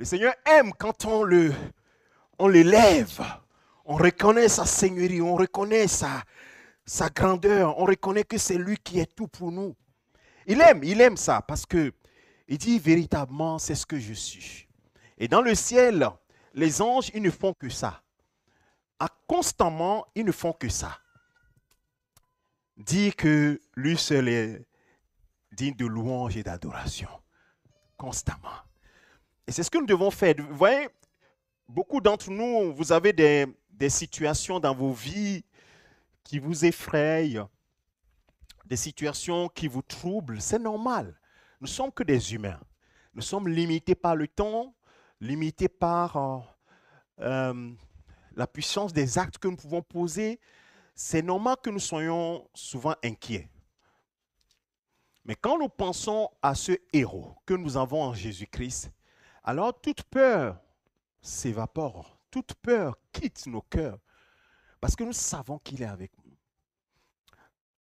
Seigneur aime quand on l'élève. On reconnaît sa seigneurie, on reconnaît sa grandeur, on reconnaît que c'est lui qui est tout pour nous. Il aime ça parce que il dit véritablement, c'est ce que je suis. Et dans le ciel, les anges, ils ne font que ça. Constamment, ils ne font que ça. Dire que lui seul est digne de louange et d'adoration. Constamment. Et c'est ce que nous devons faire. Vous voyez, beaucoup d'entre nous, vous avez des situations dans vos vies qui vous effrayent, des situations qui vous troublent. C'est normal. Nous ne sommes que des humains. Nous sommes limités par le temps, limités par la puissance des actes que nous pouvons poser. C'est normal que nous soyons souvent inquiets. Mais quand nous pensons à ce héros que nous avons en Jésus-Christ, alors toute peur s'évapore, toute peur quitte nos cœurs, parce que nous savons qu'il est avec nous.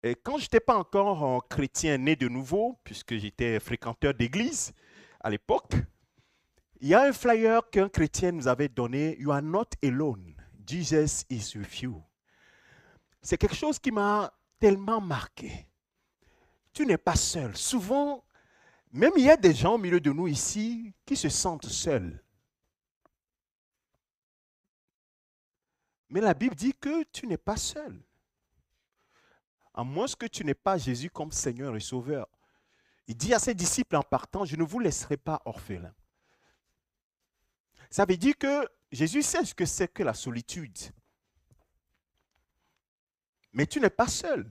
Et quand je n'étais pas encore un chrétien né de nouveau, puisque j'étais fréquenteur d'église à l'époque, il y a un flyer qu'un chrétien nous avait donné, You are not alone, Jesus is with you. C'est quelque chose qui m'a tellement marqué. Tu n'es pas seul. Souvent, même il y a des gens au milieu de nous ici qui se sentent seuls. Mais la Bible dit que tu n'es pas seul. À moins que tu n'aies pas Jésus comme Seigneur et Sauveur. Il dit à ses disciples en partant, je ne vous laisserai pas orphelins. Ça veut dire que Jésus sait ce que c'est que la solitude. Mais tu n'es pas seul.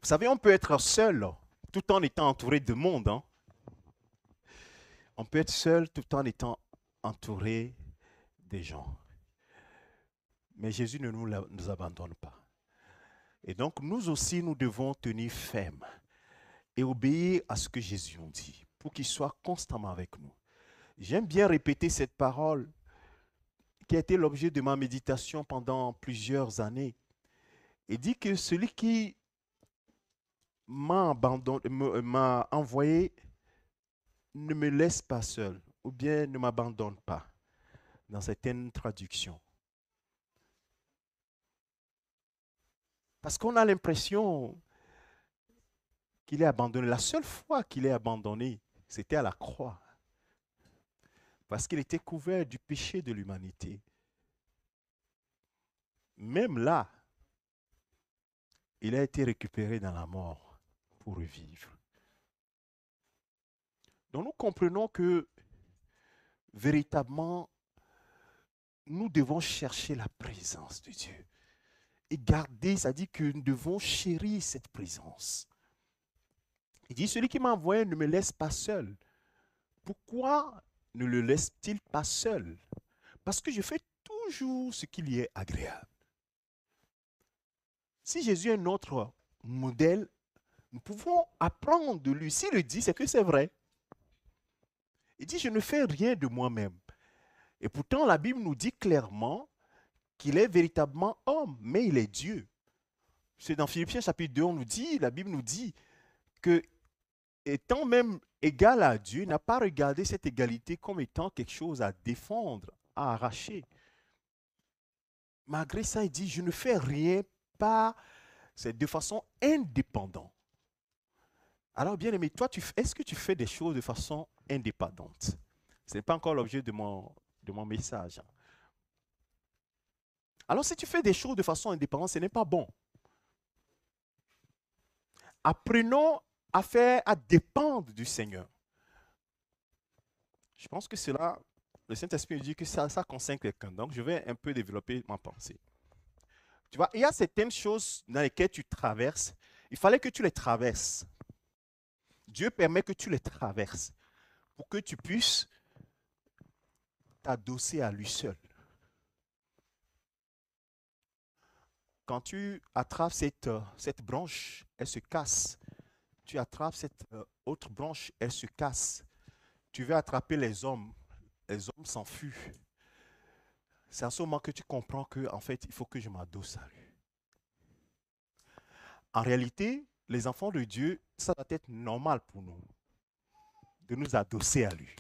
Vous savez, on peut être seul tout en étant entouré de monde. Hein? On peut être seul tout en étant entouré des gens. Mais Jésus ne nous abandonne pas. Et donc, nous aussi, nous devons tenir ferme et obéir à ce que Jésus nous dit pour qu'il soit constamment avec nous. J'aime bien répéter cette parole qui a été l'objet de ma méditation pendant plusieurs années. Il dit que celui qui m'a envoyé ne me laisse pas seul ou bien ne m'abandonne pas dans certaines traductions. Parce qu'on a l'impression qu'il est abandonné. La seule fois qu'il est abandonné, c'était à la croix. Parce qu'il était couvert du péché de l'humanité. Même là, il a été récupéré dans la mort pour revivre. Donc nous comprenons que véritablement, nous devons chercher la présence de Dieu. Et garder, ça dit que nous devons chérir cette présence. Il dit, celui qui m'a envoyé ne me laisse pas seul. Pourquoi ne le laisse-t-il pas seul? Parce que je fais toujours ce qui lui est agréable. Si Jésus est notre modèle, nous pouvons apprendre de lui. S'il le dit, c'est que c'est vrai. Il dit, je ne fais rien de moi-même. Et pourtant, la Bible nous dit clairement qu'il est véritablement homme, mais il est Dieu. C'est dans Philippiens chapitre 2, la Bible nous dit que, étant même égal à Dieu, n'a pas regardé cette égalité comme étant quelque chose à défendre, à arracher. Malgré ça, il dit, je ne fais rien pas, c'est de façon indépendante. Alors, bien aimé, toi, est-ce que tu fais des choses de façon indépendante? Ce n'est pas encore l'objet de mon message. Alors, si tu fais des choses de façon indépendante, ce n'est pas bon. Apprenons à dépendre du Seigneur. Je pense que cela, le Saint-Esprit dit que ça concerne quelqu'un. Donc, je vais un peu développer ma pensée. Tu vois, il y a certaines choses dans lesquelles tu traverses. Il fallait que tu les traverses. Dieu permet que tu les traverses pour que tu puisses t'adosser à lui seul. Quand tu attrapes cette branche, elle se casse. Tu attrapes cette autre branche, elle se casse. Tu veux attraper les hommes s'enfuient. C'est à ce moment que tu comprends qu'en fait, il faut que je m'adosse à lui. En réalité, les enfants de Dieu, ça doit être normal pour nous de nous adosser à lui.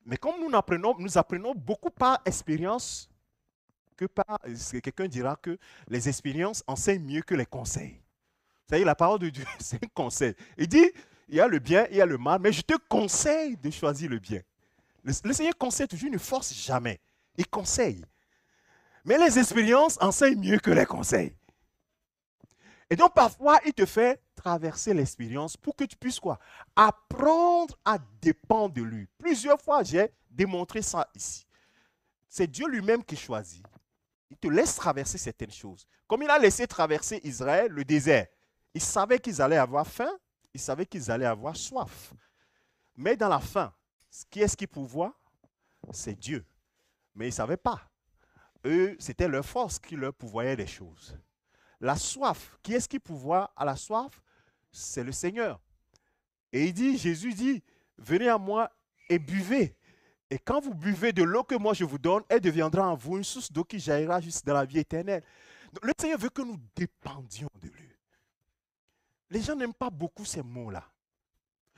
Mais comme nous apprenons beaucoup par expérience, que par, quelqu'un dira que les expériences enseignent mieux que les conseils. Vous savez, la parole de Dieu, c'est un conseil. Il dit, il y a le bien, il y a le mal, mais je te conseille de choisir le bien. Le Seigneur conseille toujours, il ne force jamais. Il conseille. Mais les expériences enseignent mieux que les conseils. Et donc, parfois, il te fait traverser l'expérience pour que tu puisses quoi? Apprendre à dépendre de lui. Plusieurs fois, j'ai démontré ça ici. C'est Dieu lui-même qui choisit. Il te laisse traverser certaines choses. Comme il a laissé traverser Israël, le désert. Il savait qu'ils allaient avoir faim, il savait qu'ils allaient avoir soif. Mais dans la faim, qui est-ce qui pourvoit? C'est Dieu. Mais ils ne savaient pas. Eux, c'était leur force qui leur pourvoyait des choses. La soif, qui est-ce qui pourvoit à la soif? C'est le Seigneur. Et il dit, Jésus dit, venez à moi et buvez. Et quand vous buvez de l'eau que moi je vous donne, elle deviendra en vous une source d'eau qui jaillira juste dans la vie éternelle. Donc, le Seigneur veut que nous dépendions de lui. Les gens n'aiment pas beaucoup ces mots-là.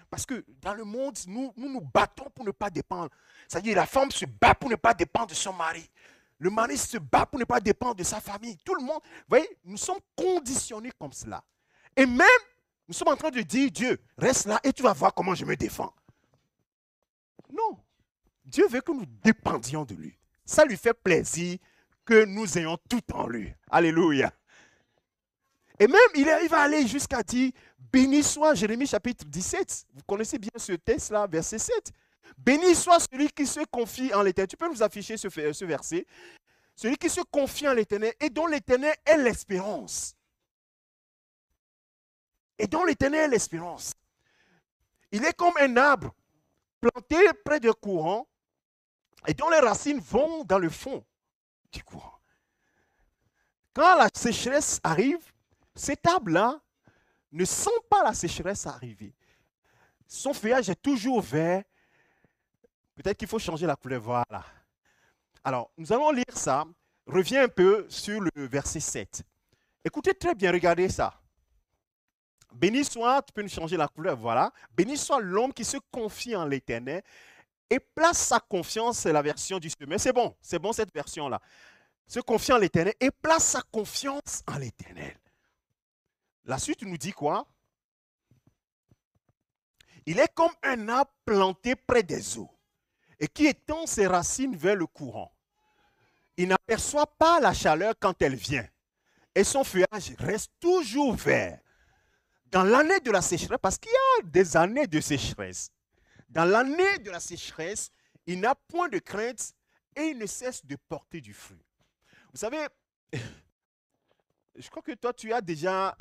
Parce que dans le monde, nous battons pour ne pas dépendre. C'est-à-dire la femme se bat pour ne pas dépendre de son mari. Le mari se bat pour ne pas dépendre de sa famille. Tout le monde, vous voyez, nous sommes conditionnés comme cela. Et même, nous sommes en train de dire, Dieu, reste là et tu vas voir comment je me défends. Non. Dieu veut que nous dépendions de lui. Ça lui fait plaisir que nous ayons tout en lui. Alléluia. Et même, il va aller jusqu'à dire, béni soit, Jérémie chapitre 17. Vous connaissez bien ce texte-là, verset 7. Béni soit celui qui se confie en l'Éternel. Tu peux nous afficher ce verset. Celui qui se confie en l'Éternel et dont l'Éternel est l'espérance. Et dont l'Éternel est l'espérance. Il est comme un arbre planté près d'un courant et dont les racines vont dans le fond du courant. Quand la sécheresse arrive, cet arbre-là ne sent pas la sécheresse arriver. Son feuillage est toujours vert. Peut-être qu'il faut changer la couleur. Voilà. Alors, nous allons lire ça. Reviens un peu sur le verset 7. Écoutez très bien, regardez ça. Béni soit, tu peux nous changer la couleur, voilà. Béni soit l'homme qui se confie en l'Éternel et place sa confiance, c'est la version du semeur. C'est bon cette version-là. Se confie en l'Éternel et place sa confiance en l'Éternel. La suite nous dit quoi? Il est comme un arbre planté près des eaux et qui étend ses racines vers le courant. Il n'aperçoit pas la chaleur quand elle vient et son feuillage reste toujours vert. Dans l'année de la sécheresse, parce qu'il y a des années de sécheresse, dans l'année de la sécheresse, il n'a point de crainte et il ne cesse de porter du fruit. Vous savez, je crois que toi, tu as déjà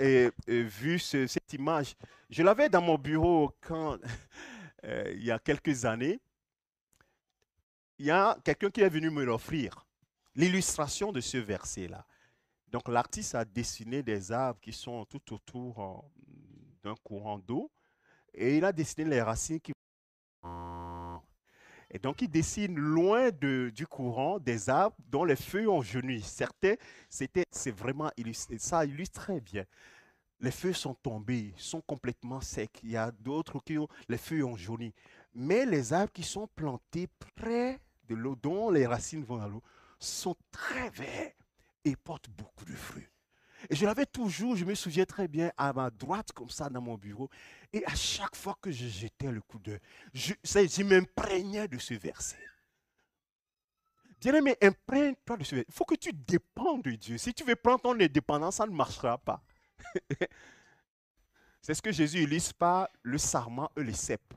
vu cette image. Je l'avais dans mon bureau quand, il y a quelques années. Il y a quelqu'un qui est venu me l'offrir, l'illustration de ce verset-là. Donc, l'artiste a dessiné des arbres qui sont tout autour d'un courant d'eau et il a dessiné les racines qui... Et donc, il dessine loin du courant des arbres dont les feuilles ont jauni. Certains, c'est vraiment illustré, ça illustre très bien. Les feuilles sont tombées, sont complètement secs. Il y a d'autres qui ont, les feuilles ont jauni. Mais les arbres qui sont plantés près de l'eau, dont les racines vont à l'eau, sont très verts et portent beaucoup de fruits. Et je l'avais toujours, je me souviens très bien, à ma droite, comme ça, dans mon bureau. Et à chaque fois que je jetais le coup d'œil, je m'imprégnais de ce verset. Bien-aimé, imprègne-toi de ce verset. Il faut que tu dépendes de Dieu. Si tu veux prendre ton indépendance, ça ne marchera pas. C'est ce que Jésus illustre par le sarment et le cèpe.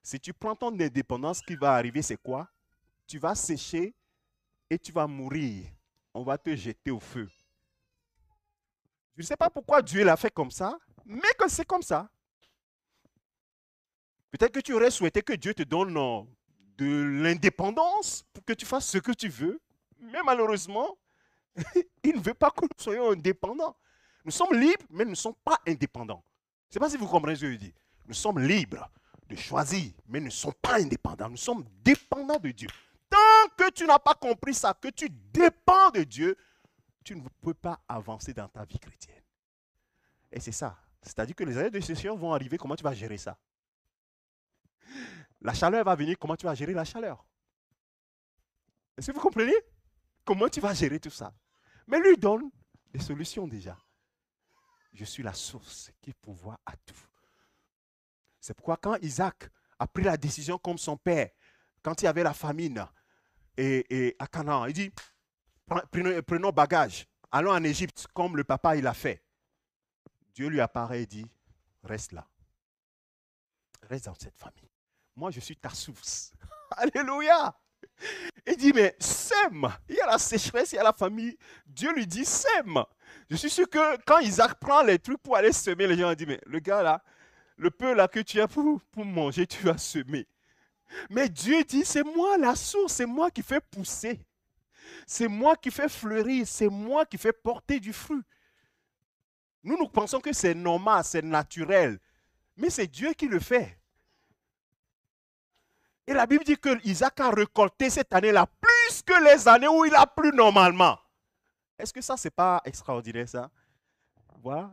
Si tu prends ton indépendance, ce qui va arriver, c'est quoi? Tu vas sécher et tu vas mourir. On va te jeter au feu. Je ne sais pas pourquoi Dieu l'a fait comme ça, mais que c'est comme ça. Peut-être que tu aurais souhaité que Dieu te donne de l'indépendance pour que tu fasses ce que tu veux, mais malheureusement, il ne veut pas que nous soyons indépendants. Nous sommes libres, mais nous ne sommes pas indépendants. Je ne sais pas si vous comprenez ce que je dis. Nous sommes libres de choisir, mais nous ne sommes pas indépendants. Nous sommes dépendants de Dieu. Tant que tu n'as pas compris ça, que tu dépends de Dieu, tu ne peux pas avancer dans ta vie chrétienne. Et c'est ça. C'est-à-dire que les années de sécheresse vont arriver, comment tu vas gérer ça? La chaleur va venir, comment tu vas gérer la chaleur? Est-ce que vous comprenez? Comment tu vas gérer tout ça? Mais lui donne des solutions déjà. Je suis la source qui pourvoit à tout. C'est pourquoi quand Isaac a pris la décision comme son père, quand il y avait la famine et à Canaan, il dit, prenons bagage, allons en Égypte comme le papa il a fait. Dieu lui apparaît et dit, reste là. Reste dans cette famille. Moi, je suis ta source. Alléluia. Il dit, mais sème. Il y a la sécheresse, il y a la famille. Dieu lui dit, sème. Je suis sûr que quand Isaac prend les trucs pour aller semer, les gens disent, mais le gars là, le peu là que tu as pour manger, tu vas semer. Mais Dieu dit, c'est moi la source, c'est moi qui fais pousser. C'est moi qui fais fleurir, c'est moi qui fais porter du fruit. Nous pensons que c'est normal, c'est naturel. Mais c'est Dieu qui le fait. Et la Bible dit que Isaac a récolté cette année-là plus que les années où il a plu normalement. Est-ce que ça, c'est pas extraordinaire, ça? Voilà.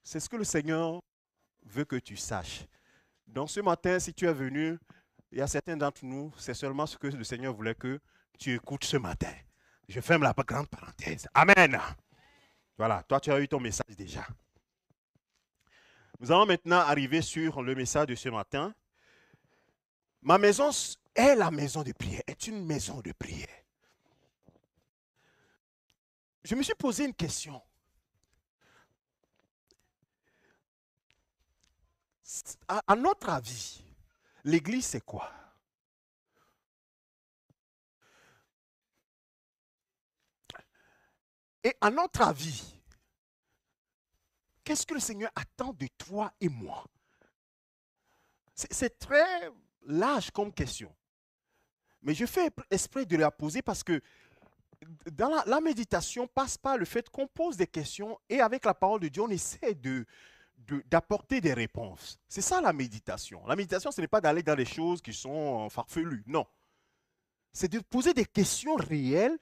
C'est ce que le Seigneur veut que tu saches. Donc ce matin, si tu es venu, il y a certains d'entre nous, c'est seulement ce que le Seigneur voulait que tu écoutes ce matin. Je ferme la grande parenthèse. Amen. Voilà, toi tu as eu ton message déjà. Nous allons maintenant arriver sur le message de ce matin. Ma maison est la maison de prière, est une maison de prière. Je me suis posé une question. À notre avis, l'église c'est quoi? Et à notre avis, qu'est-ce que le Seigneur attend de toi et moi? C'est très large comme question. Mais je fais exprès de la poser parce que dans la méditation passe par le fait qu'on pose des questions et avec la parole de Dieu, on essaie d'apporter des réponses. C'est ça la méditation. La méditation, ce n'est pas d'aller dans des choses qui sont farfelues. Non. C'est de poser des questions réelles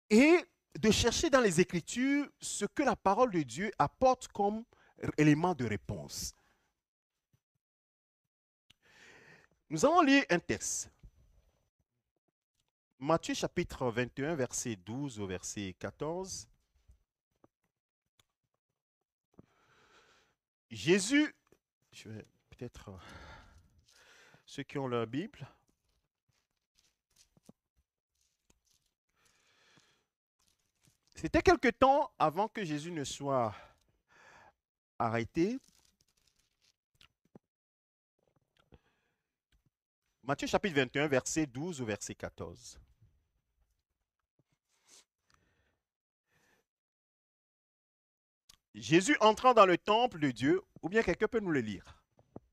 et de chercher dans les Écritures ce que la parole de Dieu apporte comme élément de réponse. Nous allons lire un texte. Matthieu chapitre 21, verset 12 au verset 14. Jésus, je vais peut-être, ceux qui ont leur Bible, c'était quelque temps avant que Jésus ne soit arrêté. Matthieu chapitre 21, verset 12 au verset 14. Jésus entrant dans le temple de Dieu, ou bien quelqu'un peut nous le lire.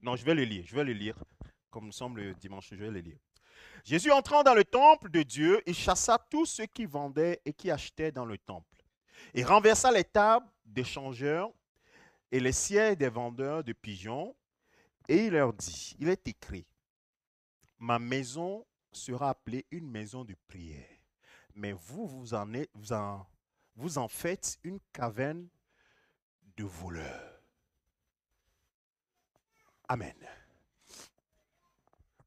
Non, je vais le lire. Comme nous sommes le dimanche, je vais le lire. Jésus entrant dans le temple de Dieu, il chassa tous ceux qui vendaient et qui achetaient dans le temple. Il renversa les tables des changeurs et les sièges des vendeurs de pigeons, et il leur dit, il est écrit, ma maison sera appelée une maison de prière, mais vous en faites une caverne de voleurs. Amen.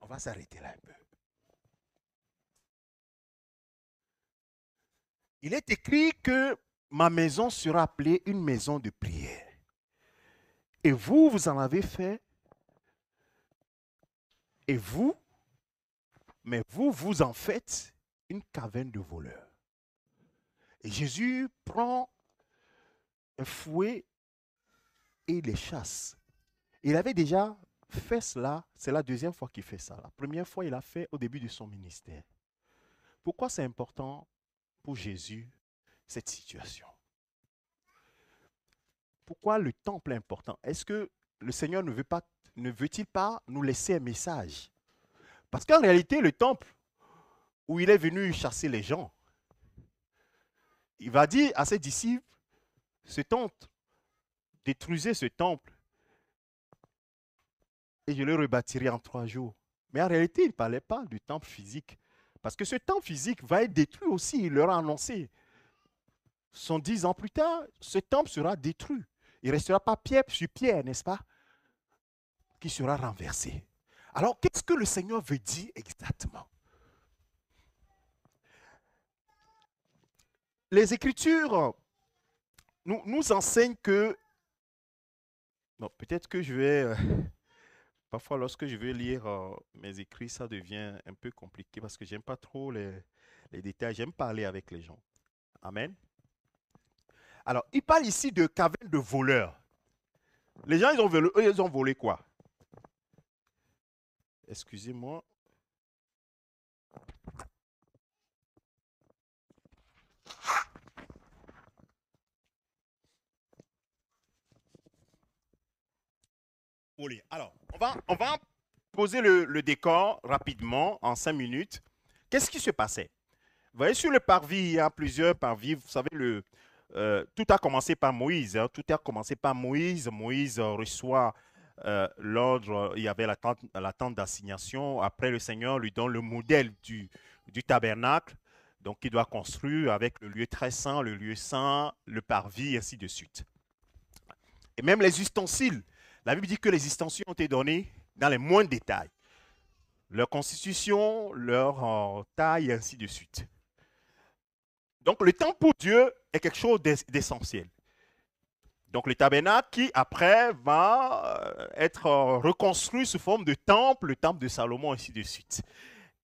On va s'arrêter là un peu. Il est écrit que ma maison sera appelée une maison de prière. Et vous en avez fait. Et vous en faites une caverne de voleurs. Et Jésus prend un fouet et les chasse. Il avait déjà fait cela, c'est la deuxième fois qu'il fait ça. La première fois, il l'a fait au début de son ministère. Pourquoi c'est important pour Jésus, cette situation? Pourquoi le temple est important? Est-ce que le Seigneur ne veut-il pas nous laisser un message? Parce qu'en réalité, le temple où il est venu chasser les gens, il va dire à ses disciples, ce temple, détruisez ce temple et je le rebâtirai en 3 jours. Mais en réalité, il ne parlait pas du temple physique. Parce que ce temple physique va être détruit aussi, il leur a annoncé. 110 ans plus tard, ce temple sera détruit. Il ne restera pas pierre sur pierre, n'est-ce pas? Qui sera renversé. Alors, qu'est-ce que le Seigneur veut dire exactement? Les Écritures nous enseignent que... Non, peut-être que je vais... parfois, lorsque je vais lire mes écrits, ça devient un peu compliqué parce que j'aime pas trop les détails. J'aime parler avec les gens. Amen. Alors, il parle ici de caverne de voleurs. Les gens, ils ont volé quoi? Excusez-moi. Volé. Alors, on va poser le décor rapidement, en 5 minutes. Qu'est-ce qui se passait? Vous voyez, sur le parvis, il y a plusieurs parvis. Vous savez, tout a commencé par Moïse. Hein. Tout a commencé par Moïse. Moïse reçoit l'ordre. Il y avait la tente d'assignation. Après, le Seigneur lui donne le modèle du tabernacle. Donc, il doit construire avec le lieu très saint, le lieu saint, le parvis, et ainsi de suite. Et même les ustensiles. La Bible dit que les ustensiles ont été donnés dans les moindres détails. Leur constitution, leur taille, et ainsi de suite. Donc, le temple pour Dieu est quelque chose d'essentiel. Donc, le tabernacle qui, après, va être reconstruit sous forme de temple, le temple de Salomon, ainsi de suite.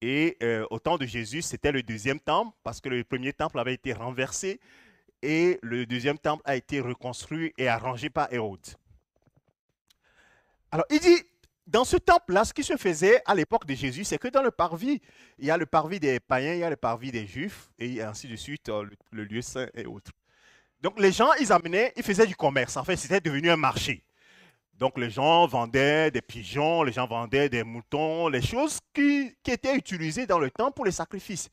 Et au temps de Jésus, c'était le deuxième temple, parce que le premier temple avait été renversé, et le deuxième temple a été reconstruit et arrangé par Hérode. Alors, il dit, dans ce temple-là, ce qui se faisait à l'époque de Jésus, c'est que dans le parvis, il y a le parvis des païens, il y a le parvis des juifs, et ainsi de suite, le lieu saint et autres. Donc, les gens, ils faisaient du commerce. En fait, c'était devenu un marché. Donc, les gens vendaient des pigeons, les gens vendaient des moutons, les choses qui étaient utilisées dans le temple pour les sacrifices.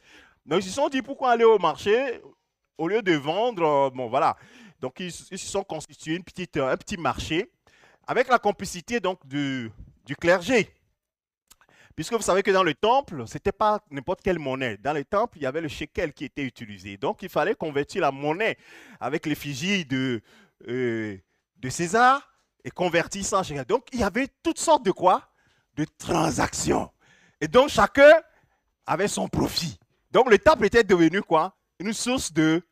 Donc, ils se sont dit, pourquoi aller au marché au lieu de vendre, bon, voilà. Donc, ils se sont constitués un petit marché avec la complicité donc du clergé. Puisque vous savez que dans le temple, ce n'était pas n'importe quelle monnaie. Dans le temple, il y avait le shekel qui était utilisé. Donc, il fallait convertir la monnaie avec l'effigie de César et convertir ça en shekel. Donc, il y avait toutes sortes de quoi? De transactions. Et donc, chacun avait son profit. Donc, le temple était devenu quoi? Une source de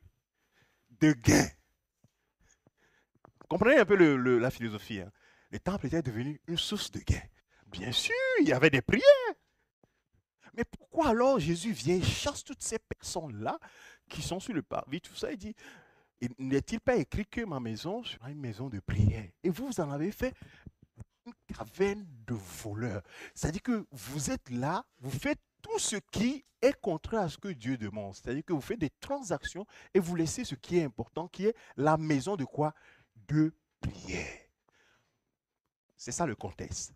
gain. Comprenez un peu la philosophie. Hein? Le temple était devenu une source de gain. Bien sûr, il y avait des prières. Mais pourquoi alors Jésus vient et chasse toutes ces personnes-là qui sont sur le parvis, tout ça, il dit, n'est-il pas écrit que ma maison sera une maison de prière? Et vous en avez fait une caverne de voleurs. C'est-à-dire que vous êtes là, vous faites tout ce qui est contraire à ce que Dieu demande. C'est-à-dire que vous faites des transactions et vous laissez ce qui est important, qui est la maison de quoi? De prière. C'est ça le contexte.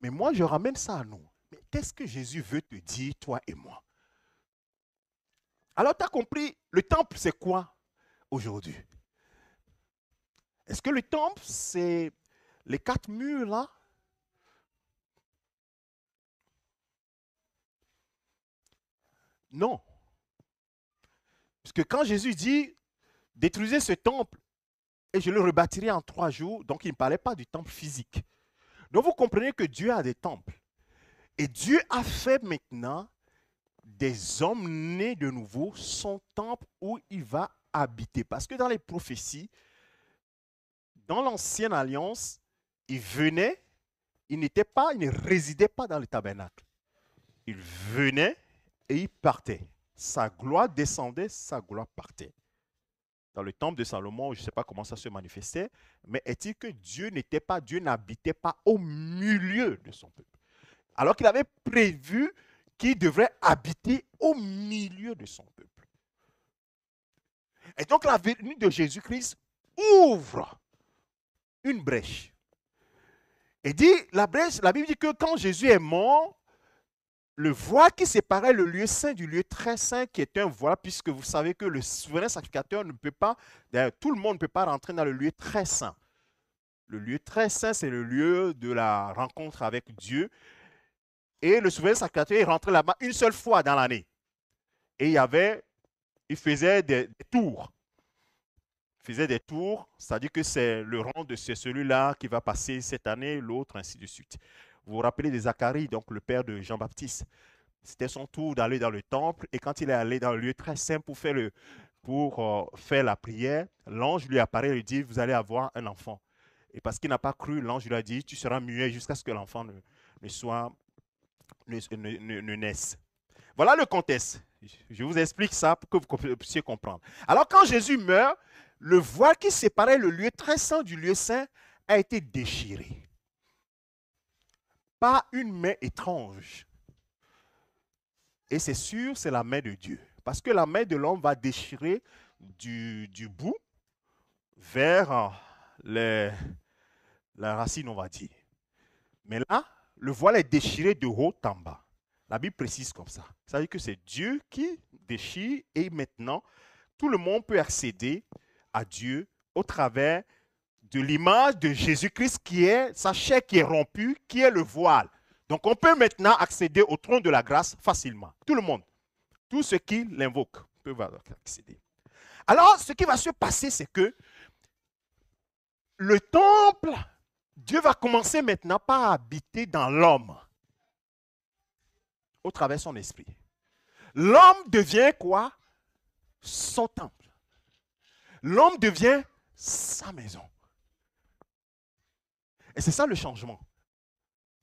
Mais moi, je ramène ça à nous. Mais qu'est-ce que Jésus veut te dire, toi et moi? Alors, tu as compris, le temple, c'est quoi aujourd'hui? Est-ce que le temple, c'est les 4 murs là? Non. Parce que quand Jésus dit, détruisez ce temple et je le rebâtirai en 3 jours, donc il ne parlait pas du temple physique. Donc vous comprenez que Dieu a des temples. Et Dieu a fait maintenant des hommes nés de nouveau son temple où il va habiter. Parce que dans les prophéties, dans l'ancienne alliance, il venait, il ne résidait pas dans le tabernacle. Il venait et il partait. Sa gloire descendait, sa gloire partait. Dans le temple de Salomon, je ne sais pas comment ça se manifestait, mais est-il que Dieu n'habitait pas au milieu de son peuple? Alors qu'il avait prévu qu'il devrait habiter au milieu de son peuple. Et donc la venue de Jésus-Christ ouvre une brèche. Et dit, la brèche, la Bible dit que quand Jésus est mort, le voile qui séparait le lieu saint du lieu très saint, qui est un voile, puisque vous savez que le souverain sacrificateur ne peut pas, tout le monde ne peut pas rentrer dans le lieu très saint. Le lieu très saint, c'est le lieu de la rencontre avec Dieu. Et le souverain sacrificateur est rentré là-bas une seule fois dans l'année. Et il faisait des tours. Il faisait des tours, c'est-à-dire que c'est le rang de celui-là qui va passer cette année, l'autre, ainsi de suite. Vous vous rappelez de Zacharie, donc le père de Jean-Baptiste. C'était son tour d'aller dans le temple. Et quand il est allé dans le lieu très simple pour faire la prière, l'ange lui apparaît et lui dit, vous allez avoir un enfant. Et parce qu'il n'a pas cru, l'ange lui a dit, tu seras muet jusqu'à ce que l'enfant ne naisse. Voilà le contexte. Je vous explique ça pour que vous puissiez comprendre. Alors quand Jésus meurt, le voile qui séparait le lieu très saint du lieu saint a été déchiré par une main étrange. Et c'est sûr, c'est la main de Dieu. Parce que la main de l'homme va déchirer du bout vers la racine, on va dire. Mais là, le voile est déchiré de haut en bas. La Bible précise comme ça. Ça veut dire que c'est Dieu qui déchire et maintenant, tout le monde peut accéder à Dieu au travers de l'image de Jésus-Christ qui est sa chair qui est rompue, qui est le voile. Donc on peut maintenant accéder au trône de la grâce facilement. Tout le monde. Tous ceux qui l'invoquent peuvent accéder. Alors, ce qui va se passer, c'est que le temple, Dieu va commencer maintenant par habiter dans l'homme au travers de son esprit. L'homme devient quoi? Son temple. L'homme devient sa maison. Et c'est ça le changement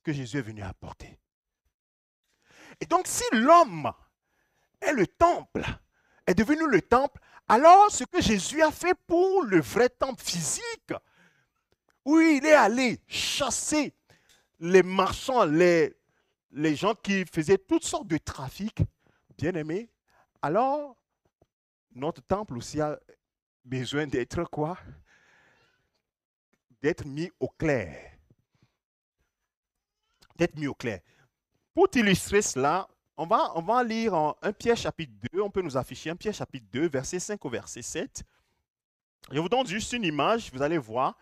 que Jésus est venu apporter. Et donc, si l'homme est le temple, est devenu le temple, alors ce que Jésus a fait pour le vrai temple physique, où il est allé chasser les marchands, les gens qui faisaient toutes sortes de trafics, bien aimés, alors notre temple aussi a besoin d'être quoi? D'être mis au clair. D'être mis au clair. Pour illustrer cela, on va lire en 1 Pierre chapitre 2, on peut nous afficher 1 Pierre chapitre 2, verset 5 au verset 7. Je vous donne juste une image, vous allez voir.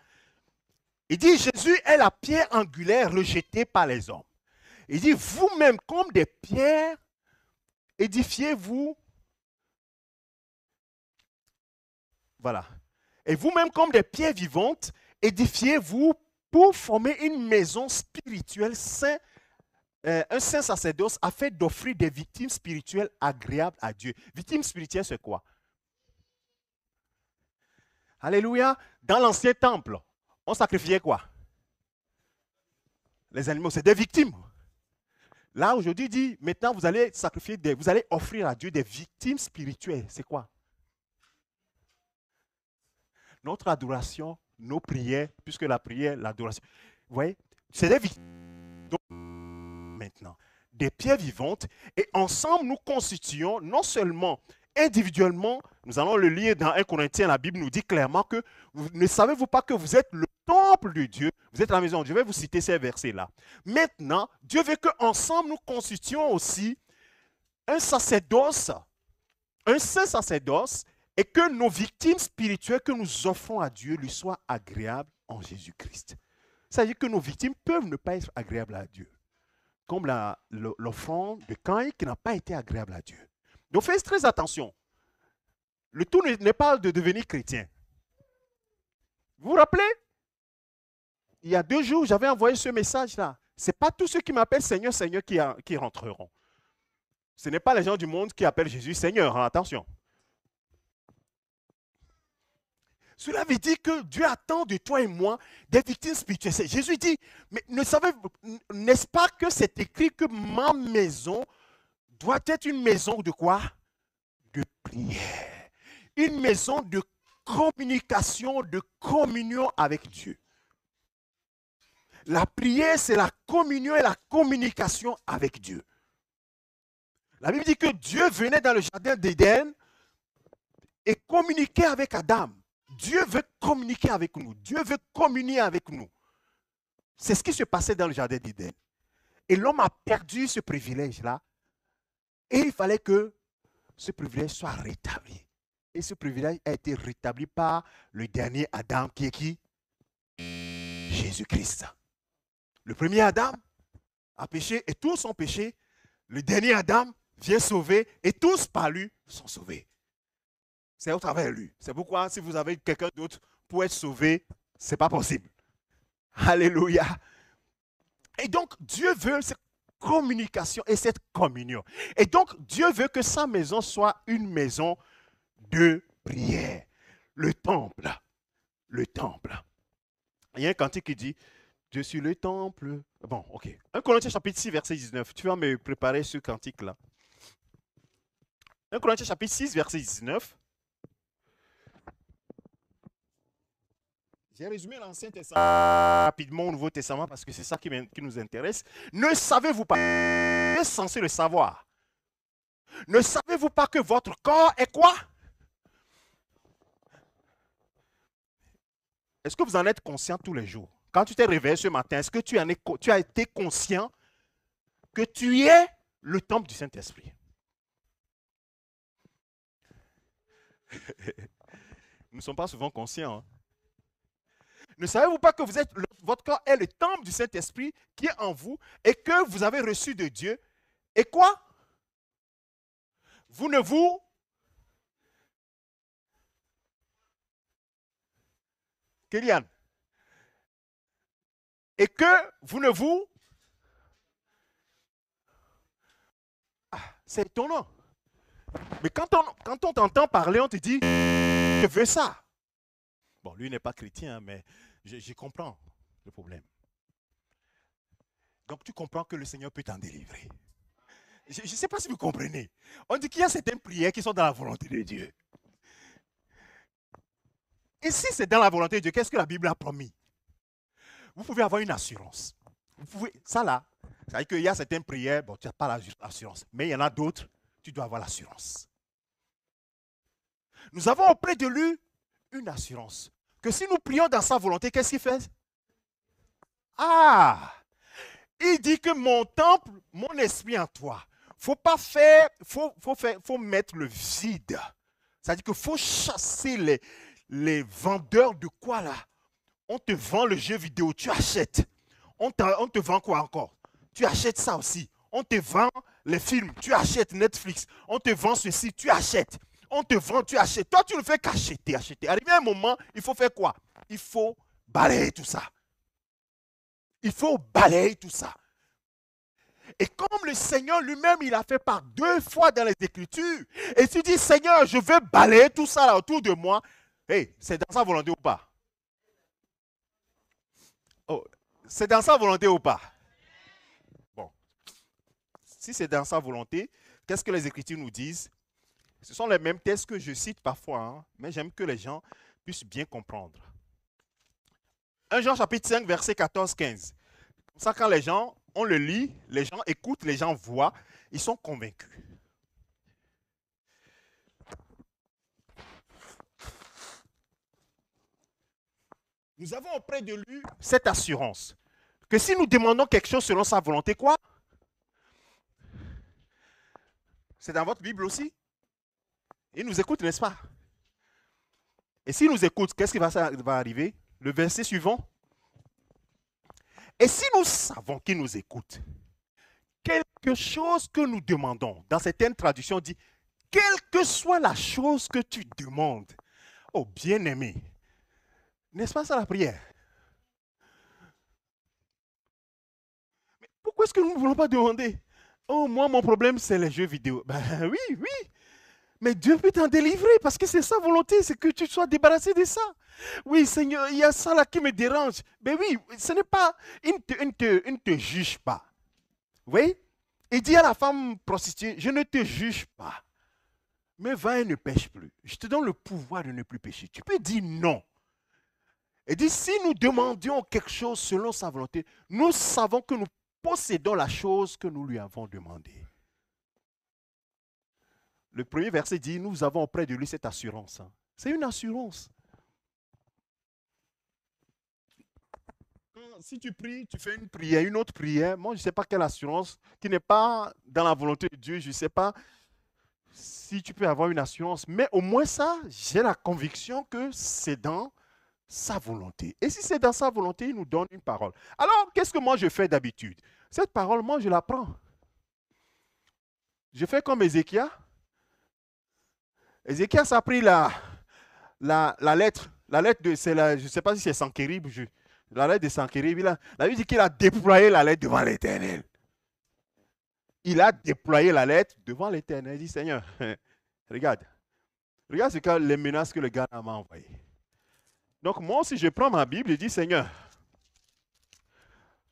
Il dit, Jésus est la pierre angulaire rejetée par les hommes. Il dit, vous-même comme des pierres, édifiez-vous. Voilà. Et vous-même comme des pierres vivantes, édifiez-vous pour former une maison spirituelle sainte, un saint sacerdoce afin d'offrir des victimes spirituelles agréables à Dieu. Victimes spirituelles, c'est quoi? Alléluia. Dans l'ancien temple, on sacrifiait quoi? Les animaux, c'est des victimes. Là, aujourd'hui, il dit, maintenant, vous allez sacrifier, vous allez offrir à Dieu des victimes spirituelles. C'est quoi? Notre adoration, nos prières, puisque la prière, l'adoration. Vous voyez, c'est des victimes. Donc, maintenant, des pierres vivantes, et ensemble, nous constituons non seulement individuellement, nous allons le lire dans 1 Corinthiens, la Bible nous dit clairement que ne savez-vous pas que vous êtes le temple de Dieu, vous êtes la maison. Je vais vous citer ces versets-là. Maintenant, Dieu veut qu'ensemble, nous constituions aussi un sacerdoce, un saint sacerdoce, et que nos victimes spirituelles que nous offrons à Dieu lui soient agréables en Jésus-Christ. Ça veut dire que nos victimes peuvent ne pas être agréables à Dieu, comme l'offrande de Caïn qui n'a pas été agréable à Dieu. Donc faites très attention. Le tout n'est pas de devenir chrétien. Vous vous rappelez? Il y a 2 jours, j'avais envoyé ce message-là. Ce n'est pas tous ceux qui m'appellent Seigneur, Seigneur qui rentreront. Ce n'est pas les gens du monde qui appellent Jésus Seigneur, hein, attention. Cela veut dire que Dieu attend de toi et moi des victimes spirituelles. Jésus dit, mais n'est-ce pas que c'est écrit que ma maison doit être une maison de quoi? De prière. Une maison de communication, de communion avec Dieu. La prière, c'est la communion et la communication avec Dieu. La Bible dit que Dieu venait dans le jardin d'Éden et communiquait avec Adam. Dieu veut communiquer avec nous. Dieu veut communier avec nous. C'est ce qui se passait dans le jardin d'Éden. Et l'homme a perdu ce privilège-là. Et il fallait que ce privilège soit rétabli. Et ce privilège a été rétabli par le dernier Adam qui est qui? Jésus-Christ. Le premier Adam a péché et tous ont péché. Le dernier Adam vient sauver et tous par lui sont sauvés. C'est au travers de lui. C'est pourquoi si vous avez quelqu'un d'autre pour être sauvé, ce n'est pas possible. Alléluia. Et donc, Dieu veut cette communication et cette communion. Et donc, Dieu veut que sa maison soit une maison de prière. Le temple. Le temple. Il y a un cantique qui dit, je suis le temple. Bon, ok. 1 Corinthiens chapitre 6, verset 19. Tu vas me préparer ce cantique-là. 1 Corinthiens chapitre 6, verset 19. J'ai résumé l'Ancien Testament rapidement au Nouveau Testament parce que c'est ça qui nous intéresse. Ne savez-vous pas, vous êtes censé le savoir. Ne savez-vous pas que votre corps est quoi? Est-ce que vous en êtes conscient tous les jours? Quand tu t'es réveillé ce matin, est-ce que tu as été conscient que tu es le temple du Saint-Esprit? Nous ne sommes pas souvent conscients. Hein? Ne savez-vous pas que votre corps est le temple du Saint-Esprit qui est en vous et que vous avez reçu de Dieu? Et quoi? Vous ne vous... Kélian. Et que vous ne vous... Ah, c'est étonnant. Mais quand on t'entend parler, on te dit, je veux ça. Bon, lui n'est pas chrétien, mais je comprends le problème. Donc tu comprends que le Seigneur peut t'en délivrer. Je ne sais pas si vous comprenez. On dit qu'il y a certaines prières qui sont dans la volonté de Dieu. Et si c'est dans la volonté de Dieu, qu'est-ce que la Bible a promis? Vous pouvez avoir une assurance. Vous pouvez, ça là, ça veut dire qu'il y a certaines prières, bon, tu n'as pas l'assurance. Mais il y en a d'autres, tu dois avoir l'assurance. Nous avons auprès de lui une assurance. Que si nous prions dans sa volonté, qu'est-ce qu'il fait? Ah! Il dit que mon temple, mon esprit en toi. Faut pas faire, faut mettre le vide. C'est-à-dire qu'il faut chasser les vendeurs de quoi là? On te vend le jeu vidéo, tu achètes. On te vend quoi encore? Tu achètes ça aussi. On te vend les films, tu achètes Netflix. On te vend ceci, tu achètes. On te vend, tu achètes. Toi, tu ne fais qu'acheter, acheter. Arrivé un moment, il faut faire quoi? Il faut balayer tout ça. Il faut balayer tout ça. Et comme le Seigneur lui-même, il a fait par 2 fois dans les Écritures, et tu dis, Seigneur, je veux balayer tout ça là autour de moi, hey, c'est dans sa volonté ou pas? Oh, c'est dans sa volonté ou pas? Bon, si c'est dans sa volonté, qu'est-ce que les Écritures nous disent? Ce sont les mêmes textes que je cite parfois, hein, mais j'aime que les gens puissent bien comprendre. 1 Jean chapitre 5, verset 14-15. Comme ça, quand les gens, on le lit, les gens écoutent, les gens voient, ils sont convaincus. Nous avons auprès de lui cette assurance que si nous demandons quelque chose selon sa volonté, quoi? C'est dans votre Bible aussi? Il nous écoute, n'est-ce pas? Et s'il nous écoute, qu'est-ce qui va arriver? Le verset suivant. Et si nous savons qu'il nous écoute, quelque chose que nous demandons, dans certaines traductions, dit, quelle que soit la chose que tu demandes, oh bien-aimé, n'est-ce pas ça la prière? Mais pourquoi est-ce que nous ne voulons pas demander? Oh, moi, mon problème, c'est les jeux vidéo. Ben oui, oui. Mais Dieu peut t'en délivrer parce que c'est sa volonté, c'est que tu sois débarrassé de ça. Oui, Seigneur, il y a ça là qui me dérange. Ben oui, ce n'est pas, il ne te juge pas. Oui? Il dit à la femme prostituée, je ne te juge pas, mais va et ne pêche plus. Je te donne le pouvoir de ne plus pécher. Tu peux dire non. Il dit, si nous demandions quelque chose selon sa volonté, nous savons que nous possédons la chose que nous lui avons demandée. Le premier verset dit, nous avons auprès de lui cette assurance. C'est une assurance. Si tu pries, tu fais une prière, une autre prière, moi je ne sais pas quelle assurance, qui n'est pas dans la volonté de Dieu, je ne sais pas si tu peux avoir une assurance, mais au moins ça, j'ai la conviction que c'est dans sa volonté. Et si c'est dans sa volonté, il nous donne une parole. Alors, qu'est-ce que moi je fais d'habitude? Cette parole, moi je la prends. Je fais comme Ézéchias. Ézéchias a pris la lettre de, je ne sais pas si c'est Sanchérib, La lettre de Sanchérib, la Bible dit qu'il a déployé la lettre devant l'Éternel. Il a déployé la lettre devant l'Éternel. Il dit, Seigneur, regarde. Regarde ce que les menaces que le gars m'a envoyées. Donc moi aussi, je prends ma Bible et dis, Seigneur,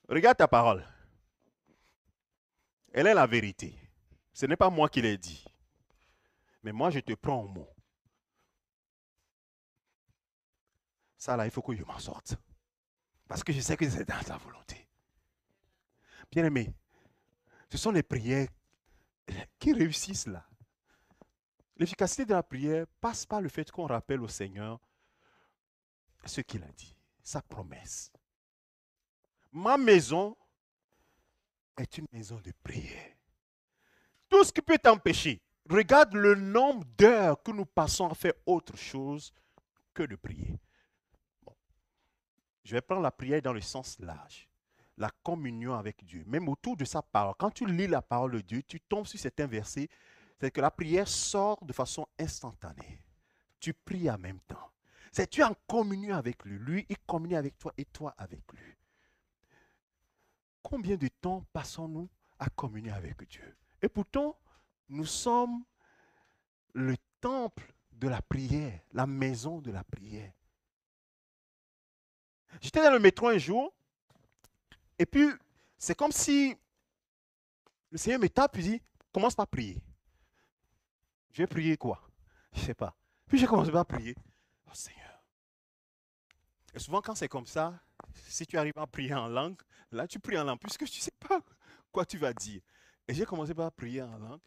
regarde ta parole. Elle est la vérité. Ce n'est pas moi qui l'ai dit. Mais moi, je te prends au mot. Ça, là, il faut que je m'en sorte. Parce que je sais que c'est dans ta volonté. Bien-aimé, ce sont les prières qui réussissent là. L'efficacité de la prière passe par le fait qu'on rappelle au Seigneur ce qu'il a dit, sa promesse. Ma maison est une maison de prière. Tout ce qui peut t'empêcher, regarde le nombre d'heures que nous passons à faire autre chose que de prier. Bon. Je vais prendre la prière dans le sens large. La communion avec Dieu, même autour de sa parole. Quand tu lis la parole de Dieu, tu tombes sur certains versets, c'est que la prière sort de façon instantanée. Tu pries en même temps. C'est tu es en communion avec lui. Lui, il communie avec toi et toi avec lui. Combien de temps passons-nous à communier avec Dieu? Et pourtant, nous sommes le temple de la prière, la maison de la prière. J'étais dans le métro un jour, et puis c'est comme si le Seigneur me tape et dit, commence par prier. Je vais prier quoi? Je ne sais pas. Puis j'ai commencé par prier. Oh Seigneur. Et souvent quand c'est comme ça, si tu arrives à prier en langue, là tu pries en langue, puisque tu ne sais pas quoi tu vas dire. Et j'ai commencé par prier en langue.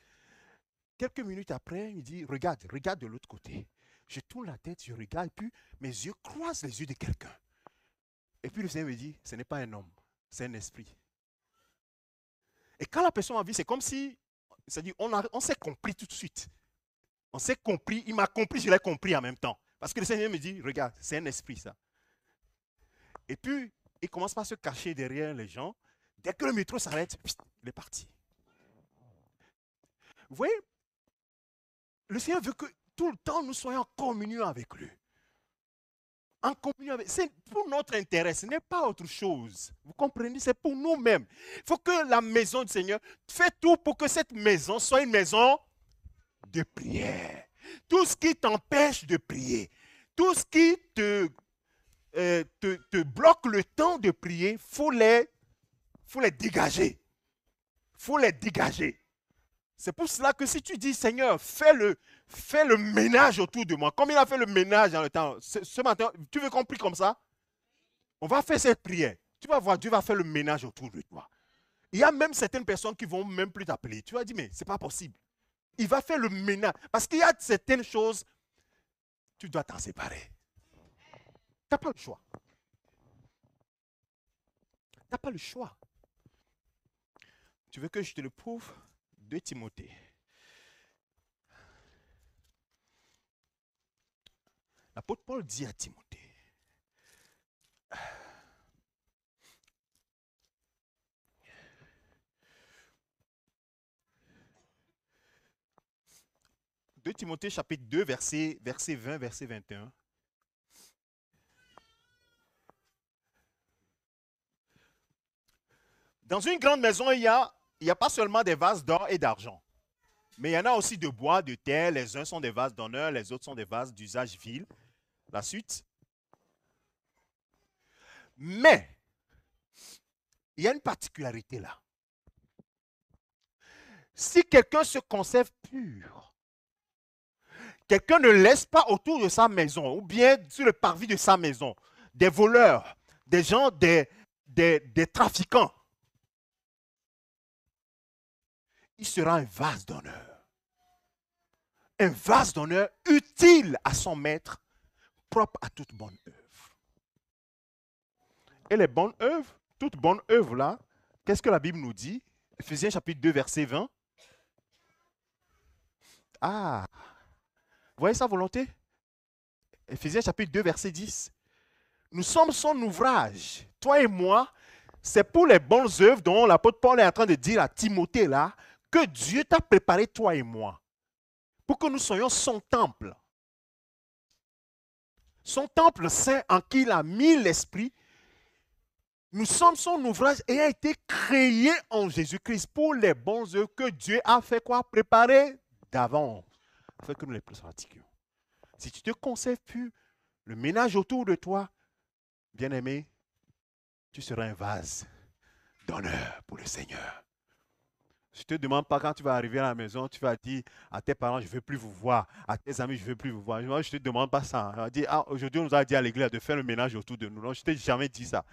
Quelques minutes après, il dit, regarde de l'autre côté. Je tourne la tête, je regarde, et puis mes yeux croisent les yeux de quelqu'un. Et puis le Seigneur me dit, ce n'est pas un homme, c'est un esprit. Et quand la personne m'a vu, c'est comme si, c'est-à-dire, on s'est compris tout de suite. On s'est compris, il m'a compris, je l'ai compris en même temps. Parce que le Seigneur me dit, regarde, c'est un esprit ça. Et puis, il commence par se cacher derrière les gens. Dès que le métro s'arrête, il est parti. Vous voyez, le Seigneur veut que tout le temps nous soyons en communion avec lui. En communion avec. C'est pour notre intérêt, ce n'est pas autre chose. Vous comprenez, c'est pour nous-mêmes. Il faut que la maison du Seigneur fait tout pour que cette maison soit une maison de prière. Tout ce qui t'empêche de prier, tout ce qui te bloque le temps de prier, il faut les dégager. Il faut les dégager. C'est pour cela que si tu dis, Seigneur, fais le ménage autour de moi, comme il a fait le ménage dans le temps, ce matin, tu veux qu'on prie comme ça? On va faire cette prière. Tu vas voir, Dieu va faire le ménage autour de toi. Il y a même certaines personnes qui ne vont même plus t'appeler. Tu vas dire, mais ce n'est pas possible. Il va faire le ménage. Parce qu'il y a certaines choses, tu dois t'en séparer. Tu n'as pas le choix. Tu n'as pas le choix. Tu veux que je te le prouve? 2 Timothée. L'apôtre Paul dit à Timothée, de Timothée chapitre 2, verset 20, verset 21. Dans une grande maison, il y a pas seulement des vases d'or et d'argent, mais il y en a aussi de bois, de terre. Les uns sont des vases d'honneur, les autres sont des vases d'usage vil. La suite. Mais, il y a une particularité là. Si quelqu'un se conserve pur, quelqu'un ne laisse pas autour de sa maison, ou bien sur le parvis de sa maison, des voleurs, des gens, des trafiquants, il sera un vase d'honneur. Un vase d'honneur utile à son maître, propre à toute bonne œuvre. Et les bonnes œuvres, toute bonne œuvre là, qu'est-ce que la Bible nous dit? Ephésiens chapitre 2, verset 20. Ah, vous voyez sa volonté? Ephésiens chapitre 2, verset 10. Nous sommes son ouvrage, toi et moi, c'est pour les bonnes œuvres dont l'apôtre Paul est en train de dire à Timothée là, que Dieu t'a préparé toi et moi, pour que nous soyons son temple. Son temple saint en qui il a mis l'esprit, Nous sommes son ouvrage ayant été créé en Jésus-Christ pour les bons œuvres que Dieu a fait quoi? Préparer d'avance, afin que nous les pratiquions. Si tu te conserves plus le ménage autour de toi, bien-aimé, tu seras un vase d'honneur pour le Seigneur. Je ne te demande pas quand tu vas arriver à la maison, tu vas dire à tes parents, je ne veux plus vous voir, à tes amis, je ne veux plus vous voir. Moi, je ne te demande pas ça. On va dire, ah, aujourd'hui, on nous a dit à l'église de faire le ménage autour de nous. Non, je ne t'ai jamais dit ça.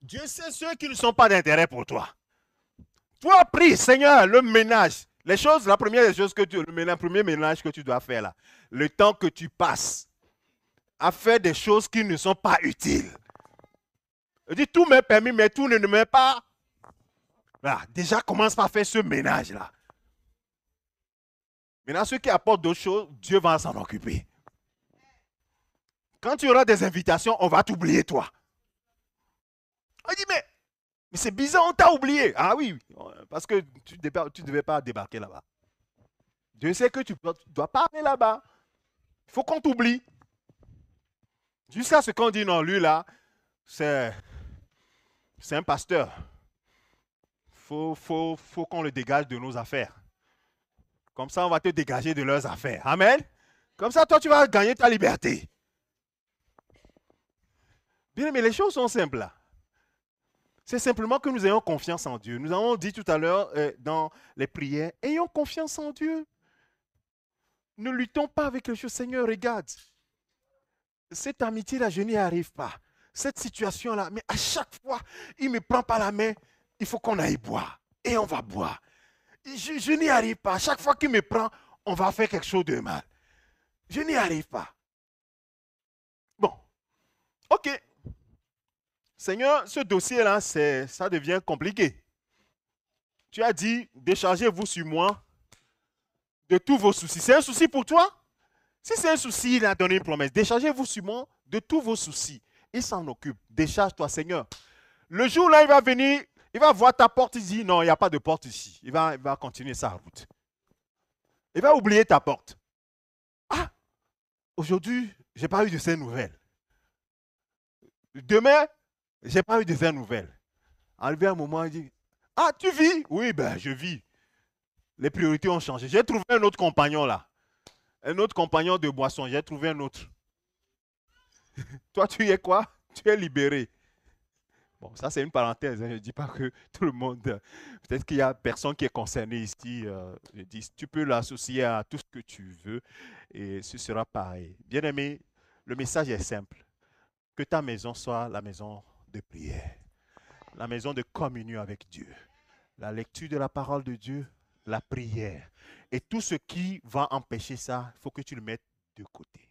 Dieu sait ceux qui ne sont pas d'intérêt pour toi. Toi, prie, Seigneur, le ménage. Les choses, la première des choses que le premier ménage que tu dois faire là, le temps que tu passes à faire des choses qui ne sont pas utiles. Je dis, tout m'est permis, mais tout ne m'est pas. Là, déjà, commence par faire ce ménage-là. Maintenant, ceux qui apportent d'autres choses, Dieu va s'en occuper. Quand tu auras des invitations, on va t'oublier, toi. On dit, mais c'est bizarre, on t'a oublié. Ah oui, parce que tu ne devais pas débarquer là-bas. Dieu sait que tu ne dois pas aller là-bas. Il faut qu'on t'oublie. Jusqu'à ce qu'on dit, non, lui là, c'est un pasteur. Faut qu'on le dégage de nos affaires. Comme ça, on va te dégager de leurs affaires. Amen. Comme ça, toi, tu vas gagner ta liberté. Bien, mais les choses sont simples là. C'est simplement que nous ayons confiance en Dieu. Nous avons dit tout à l'heure dans les prières, ayons confiance en Dieu. Ne luttons pas avec les choses. Seigneur, regarde. Cette amitié-là, je n'y arrive pas. Cette situation-là, mais à chaque fois, il me prend par la main, il faut qu'on aille boire. Et on va boire. Je n'y arrive pas. À chaque fois qu'il me prend, on va faire quelque chose de mal. Je n'y arrive pas. Bon. Ok. Seigneur, ce dossier-là, ça devient compliqué. Tu as dit, déchargez-vous sur moi de tous vos soucis. C'est un souci pour toi? Si c'est un souci, il a donné une promesse. Déchargez-vous sur moi de tous vos soucis. Il s'en occupe. Décharge-toi, Seigneur. Le jour là, il va venir, il va voir ta porte, il dit, non, il n'y a pas de porte ici. Il va continuer sa route. Il va oublier ta porte. Ah, aujourd'hui, je n'ai pas eu de ces nouvelles. Demain, je n'ai pas eu de ces nouvelles. Arrivé un moment, il dit, ah, tu vis? Oui, ben, je vis. Les priorités ont changé. J'ai trouvé un autre compagnon là. Un autre compagnon de boisson. J'ai trouvé un autre. Toi, tu es quoi? Tu es libéré. Bon, ça c'est une parenthèse. Hein. Je ne dis pas que tout le monde... Peut-être qu'il y a personne qui est concerné ici. Je dis, tu peux l'associer à tout ce que tu veux et ce sera pareil. Bien-aimé, le message est simple. Que ta maison soit la maison de prière. La maison de communion avec Dieu. La lecture de la parole de Dieu, la prière. Et tout ce qui va empêcher ça, il faut que tu le mettes de côté.